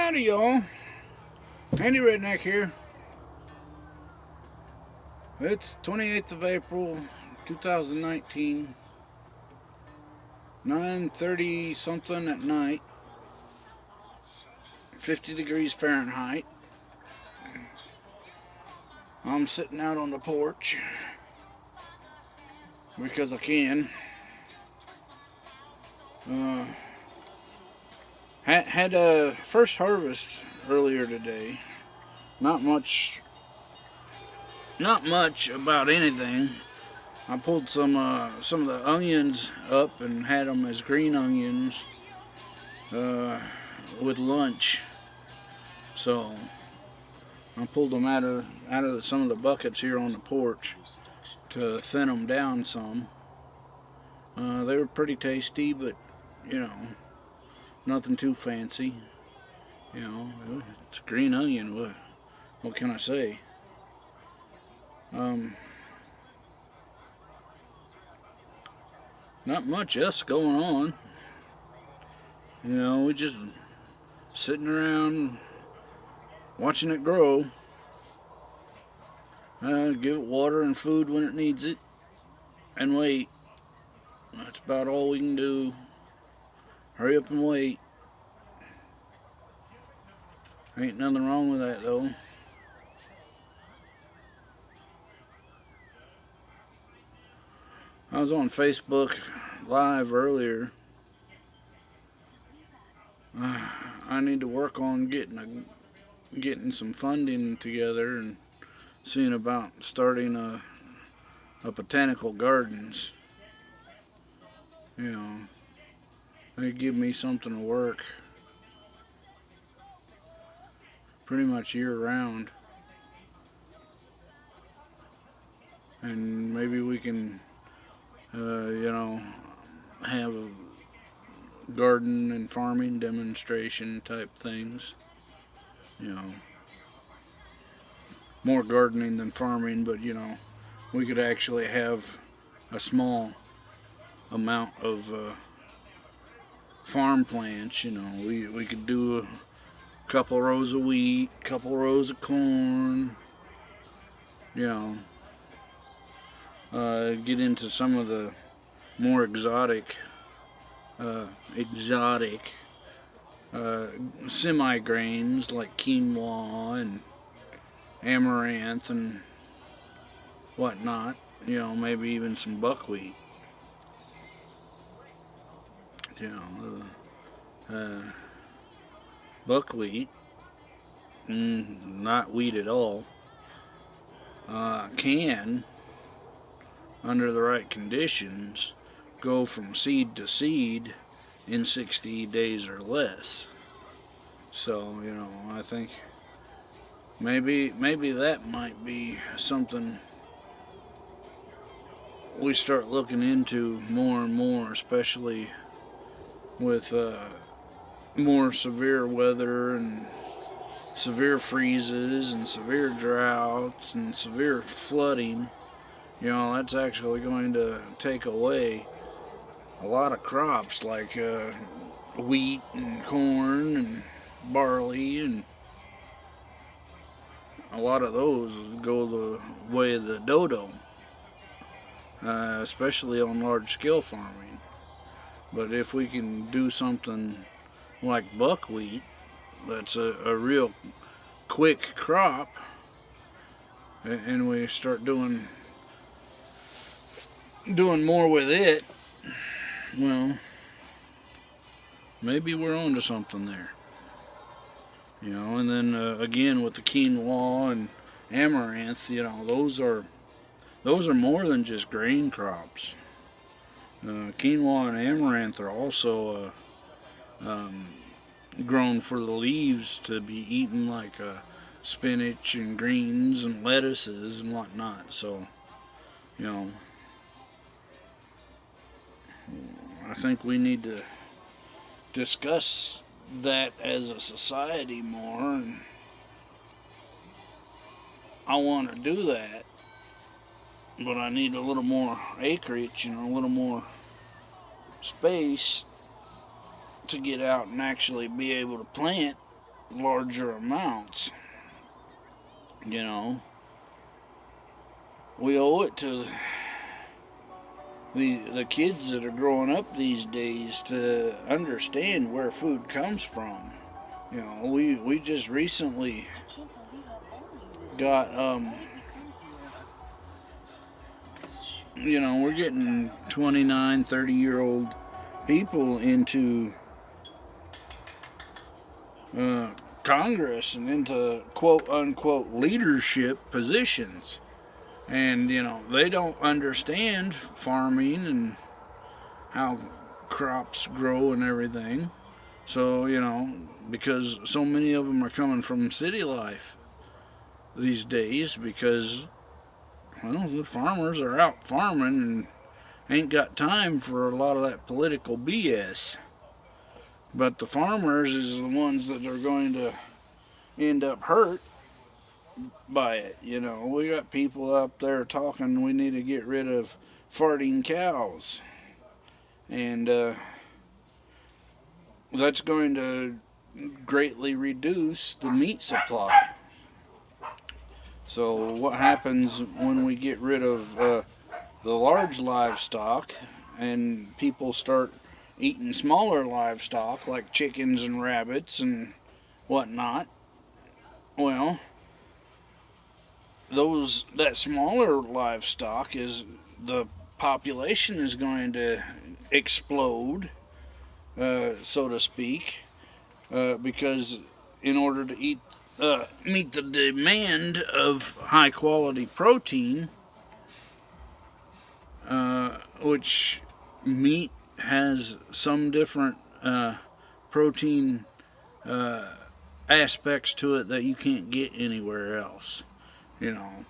Howdy, y'all. Andy Redneck here. It's 28th of April, 2019, 9:30 something at night, 50 degrees Fahrenheit. I'm sitting out on the porch because I can. Had a first harvest earlier today. Not much about anything. I pulled some of the onions up and had them as green onions with lunch. So I pulled them out of some of the buckets here on the porch to thin them down some. They were pretty tasty, but nothing too fancy. It's a green onion. What can I say? Not much else going on. We just sitting around watching it grow. Give it water and food when it needs it, and wait. That's about all we can do. Hurry up and wait. Ain't nothing wrong with that, though. I was on Facebook Live earlier. I need to work on getting some funding together and seeing about starting a botanical gardens. They give me something to work pretty much year round, and maybe we can have a garden and farming demonstration type things. More gardening than farming, but we could actually have a small amount of farm plants. We could do a couple rows of wheat, couple rows of corn. Get into some of the more exotic semi-grains like quinoa and amaranth and whatnot. Maybe even some buckwheat. Buckwheat, not wheat at all, can, under the right conditions, go from seed to seed in 60 days or less. So, I think maybe that might be something we start looking into more and more, especially with more severe weather and severe freezes and severe droughts and severe flooding. That's actually going to take away a lot of crops like wheat and corn and barley, and a lot of those go the way of the dodo, especially on large scale farming. But if we can do something like buckwheat, that's a real quick crop, and we start doing more with it, well, maybe we're on to something there. And then again with the quinoa and amaranth, those are more than just grain crops. Quinoa and amaranth are also grown for the leaves to be eaten like spinach and greens and lettuces and whatnot. So, I think we need to discuss that as a society more, and I want to do that, but I need a little more acreage, a little more space to get out and actually be able to plant larger amounts. You know, we owe it to the kids that are growing up these days to understand where food comes from. You know, we just recently got you know, we're getting 29, 30-year old people into Congress and into quote unquote leadership positions. And, you know, they don't understand farming and how crops grow and everything. So, you know, because so many of them are coming from city life these days because, well, the farmers are out farming and ain't got time for a lot of that political BS. But the farmers is the ones that are going to end up hurt by it. You know, we got people up there talking we need to get rid of farting cows. And that's going to greatly reduce the meat supply. So what happens when we get rid of the large livestock and people start eating smaller livestock like chickens and rabbits and whatnot? Well, that smaller livestock is the population is going to explode, so to speak, because in order to meet the demand of high quality protein, which meat has some different protein aspects to it that you can't get anywhere else. You know,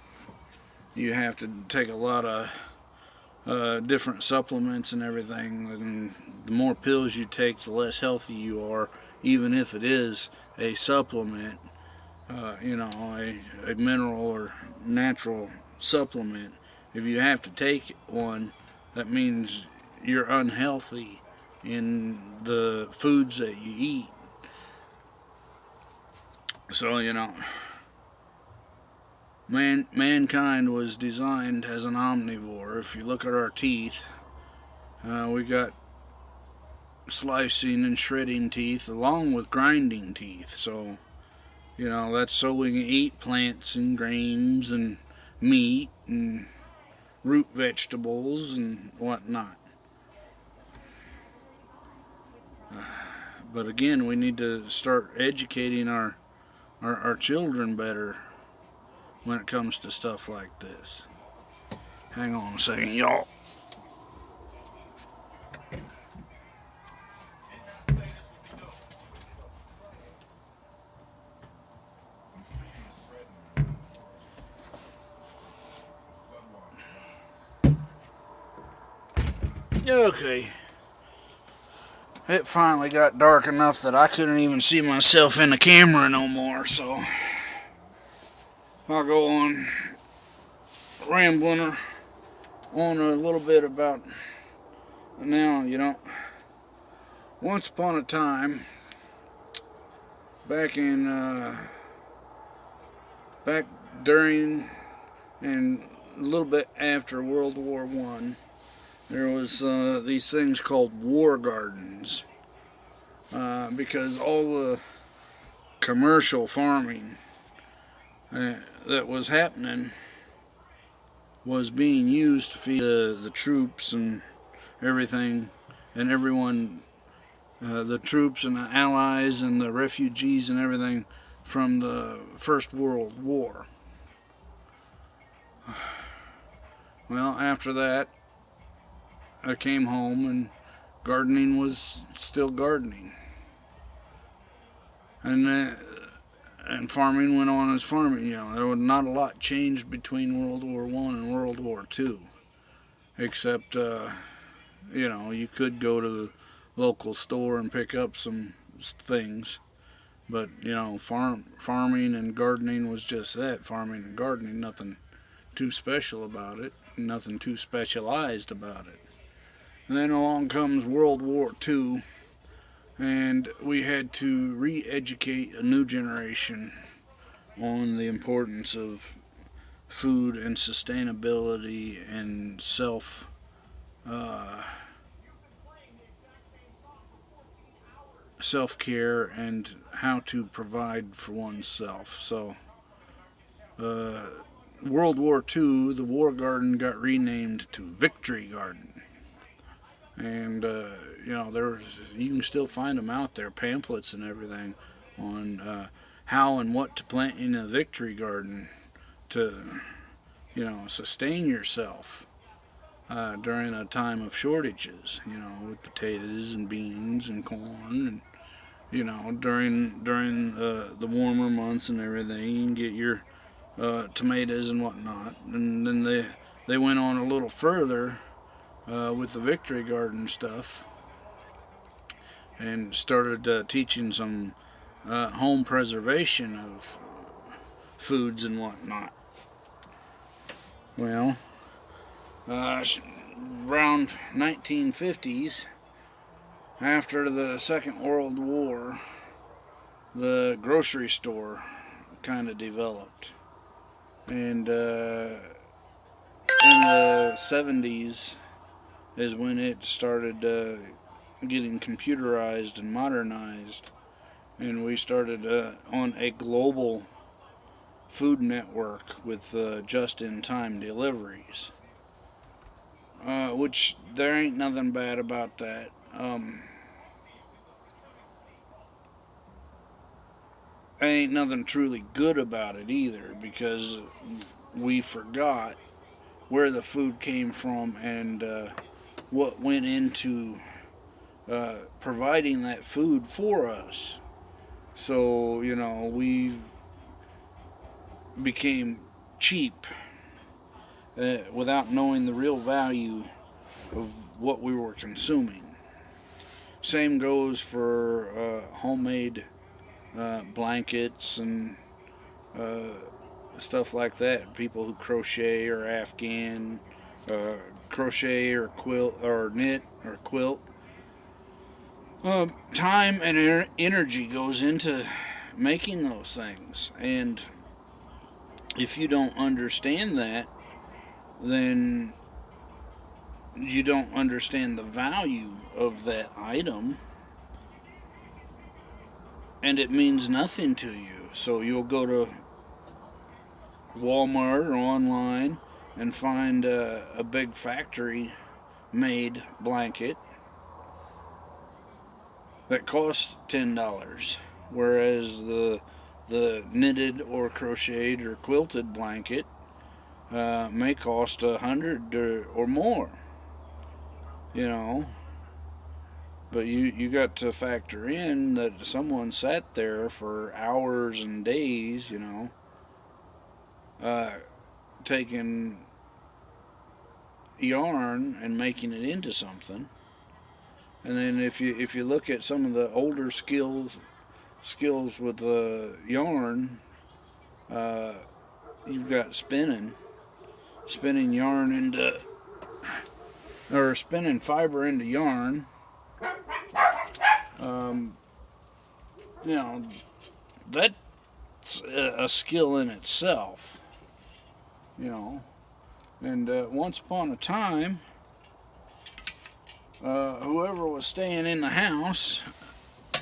you have to take a lot of different supplements and everything, and the more pills you take, the less healthy you are, even if it is a supplement, you know, a mineral or natural supplement. If you have to take one, that means you're unhealthy in the foods that you eat. So, you know, mankind was designed as an omnivore. If you look at our teeth, we got slicing and shredding teeth along with grinding teeth. So, you know, that's so we can eat plants and grains and meat and root vegetables and whatnot. But again, we need to start educating our children better when it comes to stuff like this. Hang on a second, y'all. Okay. It finally got dark enough that I couldn't even see myself in the camera no more, so I'll go on rambling on a little bit about now. You know, once upon a time, back during and a little bit after World War I, there was these things called war gardens, because all the commercial farming that was happening was being used to feed the troops and everything, and everyone, the troops and the allies and the refugees and everything from the First World War. Well, after that, I came home and gardening was still gardening. And farming went on as farming. You know, there was not a lot changed between World War I and World War II, except you know, you could go to the local store and pick up some things, but you know, farming and gardening was just that, farming and gardening. Nothing too special about it, nothing too specialized about it. And then along comes World War II, And we had to re-educate a new generation on the importance of food and sustainability and uh, self-care and how to provide for oneself. So, uh, World War II, the War Garden got renamed to Victory Garden, and you can still find them out there, pamphlets and everything on how and what to plant in a Victory Garden to sustain yourself during a time of shortages. With potatoes and beans and corn and during the warmer months and everything, you can get your tomatoes and whatnot. And then they went on a little further with the Victory Garden stuff and started teaching some home preservation of foods and whatnot. Well, around 1950s, after the Second World War, the grocery store kind of developed. And in the 70s is when it started getting computerized and modernized. And we started on a global food network with just-in-time deliveries. Which there ain't nothing bad about that. Ain't nothing truly good about it either, because we forgot where the food came from and what went into providing that food for us. So, we became cheap without knowing the real value of what we were consuming. Same goes for homemade blankets and stuff like that. People who crochet or Afghan, crochet or quilt or knit or quilt. Time and energy goes into making those things, and if you don't understand that, then you don't understand the value of that item, and it means nothing to you. So you'll go to Walmart or online and find a big factory made blanket that costs $10, whereas the knitted or crocheted or quilted blanket may cost $100 or more. But you got to factor in that someone sat there for hours and days, taking yarn and making it into something. And then if you look at some of the older skills with yarn, you've got spinning yarn into, or spinning fiber into yarn. That's a skill in itself. And once upon a time, whoever was staying in the house,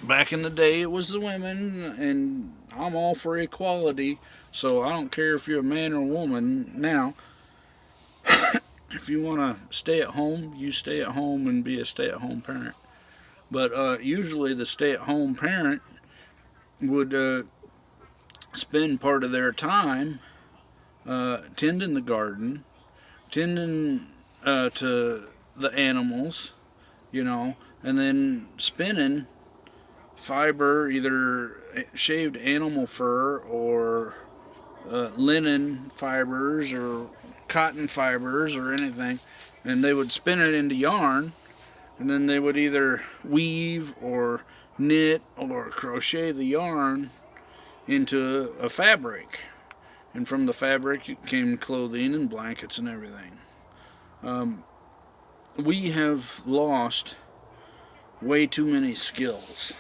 back in the day it was the women, and I'm all for equality, so I don't care if you're a man or a woman now. If you want to stay at home, you stay at home and be a stay-at-home parent. But usually the stay-at-home parent would spend part of their time tending the garden, tending to the animals, and then spinning fiber, either shaved animal fur or linen fibers or cotton fibers or anything, and they would spin it into yarn, and then they would either weave or knit or crochet the yarn into a fabric, and from the fabric it came clothing and blankets and everything. We have lost way too many skills.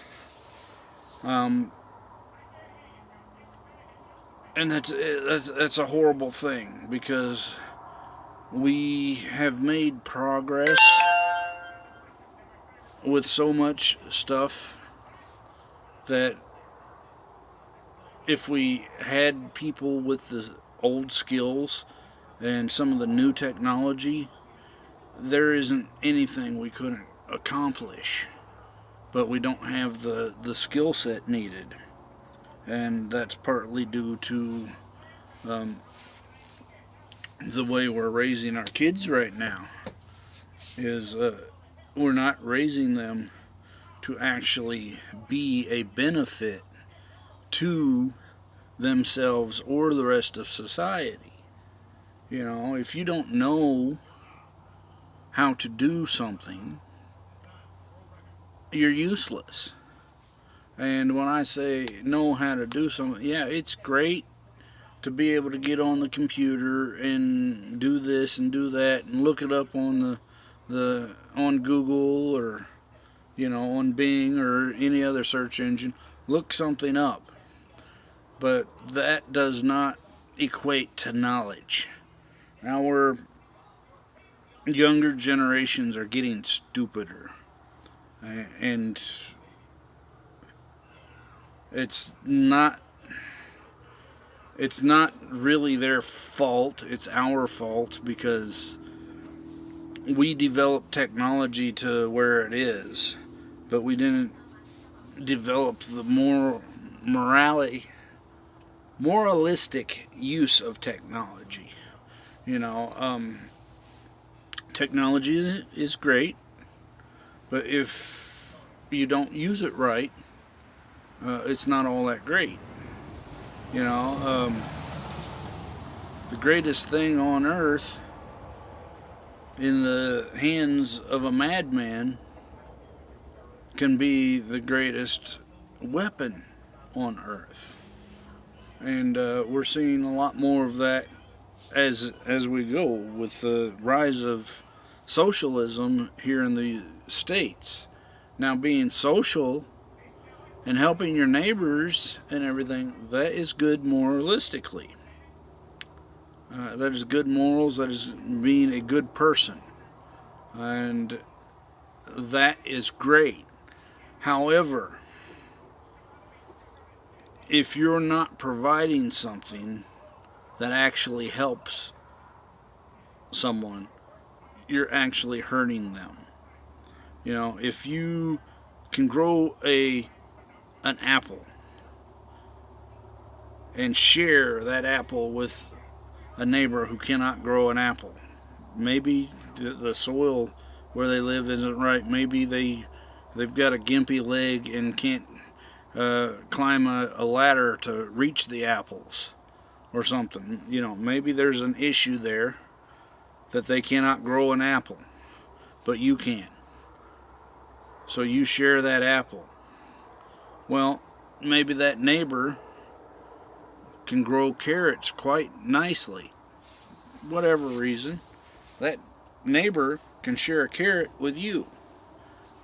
And that's a horrible thing, because we have made progress with so much stuff that if we had people with the old skills and some of the new technology, there isn't anything we couldn't accomplish. But we don't have the skill set needed. And that's partly due to the way we're raising our kids right now. Is we're not raising them to actually be a benefit to themselves or the rest of society. You know, if you don't know how to do something, you're useless. And when I say know how to do something, yeah, it's great to be able to get on the computer and do this and do that and look it up on the on Google, or on Bing or any other search engine. Look something up. But that does not equate to knowledge. Our younger generations are getting stupider. And it's not really their fault. It's our fault, because we developed technology to where it is, but we didn't develop the moralistic use of technology. Technology is great, but if you don't use it right, it's not all that great. The greatest thing on earth in the hands of a madman can be the greatest weapon on earth. And we're seeing a lot more of that as we go, with the rise of socialism here in the States. Now, being social and helping your neighbors and everything, that is good moralistically. That is good morals. That is being a good person. And that is great. However, if you're not providing something that actually helps someone, you're actually hurting them. If you can grow an apple and share that apple with a neighbor who cannot grow an apple, maybe the soil where they live isn't right. Maybe they've got a gimpy leg and can't climb a ladder to reach the apples or something. Maybe there's an issue there that they cannot grow an apple, but you can. So you share that apple. Well, maybe that neighbor can grow carrots quite nicely. Whatever reason, that neighbor can share a carrot with you.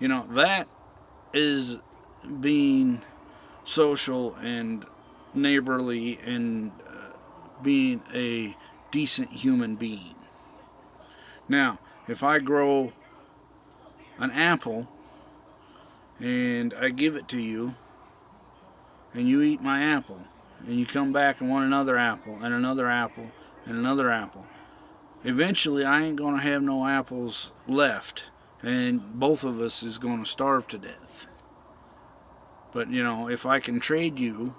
That is being social and neighborly and being a decent human being. Now, if I grow an apple and I give it to you, and you eat my apple, and you come back and want another apple, and another apple, and another apple, eventually I ain't going to have no apples left, and both of us is going to starve to death. But, if I can trade you,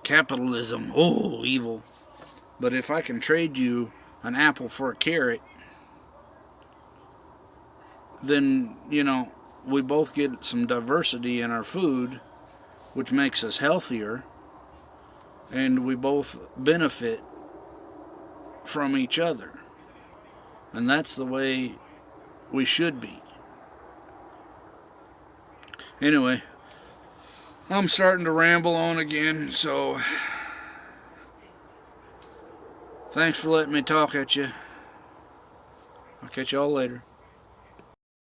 capitalism, oh, evil, but if I can trade you an apple for a carrot, then, we both get some diversity in our food, which makes us healthier, and we both benefit from each other. And that's the way we should be. Anyway, I'm starting to ramble on again, so thanks for letting me talk at you. I'll catch y'all later.